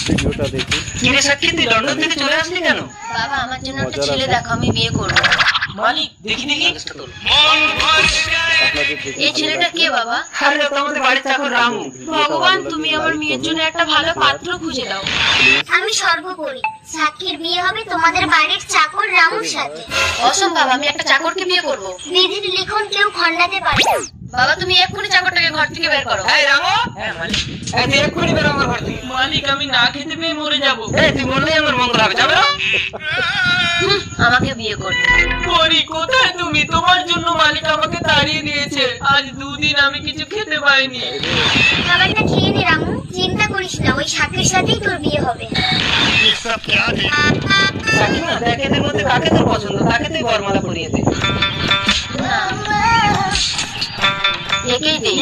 ভিডিওটা দেখি। কি রে সাক্ষী, তুই লন্ডন থেকে চলে আসলি কেন? বাবা আমার জন্য একটা ছেলে দেখো, আমি বিয়ে করব। মালিক দেখি দেখি। আপনাদের দেখে এই ছেলেটা কে বাবা? আরে তো আমাদের বাড়ির চাকর রামু। ভগবান তুমি আমার মেয়ের জন্য একটা ভালো পাত্র খুঁজে দাও। আমি সর্বোপরি সাক্ষীর বিয়ে হবে তোমাদের বাড়ির চাকর রামুর সাথে। অসম্ভব, আমি একটা চাকরকে বিয়ে করব। বিধির লিখন কেউ খণ্ডাতে পারে না। বাবা তুমি এক্ষুনি চাকরটাকে ঘর থেকে বের করো। এই রামু। হ্যাঁ মালিক। এই তুই এক্ষুনি বের আমার ঘর থেকে। মালিক আমি না খেতে পেয়ে মরে যাব। এই তুই মরলেই আমার মঙ্গল হবে, যাবে না? আমাকে বিয়ে করবে। পরি কোথায় তুমি? তোমার জন্য মালিক আমাকে তাড়িয়ে দিয়েছে। আজ 2 দিন আমি কিছু খেতে পাইনি। খাবারটা খেয়ে নে রামু, চিন্তা করিস না, ওই সাক্ষীর সাথেই তোর বিয়ে হবে। সাক্ষী না, দেখ এদের মধ্যে কাকে তোর পছন্দ, তাকে তুই বরমালা পরিয়ে দে। একেই দেই।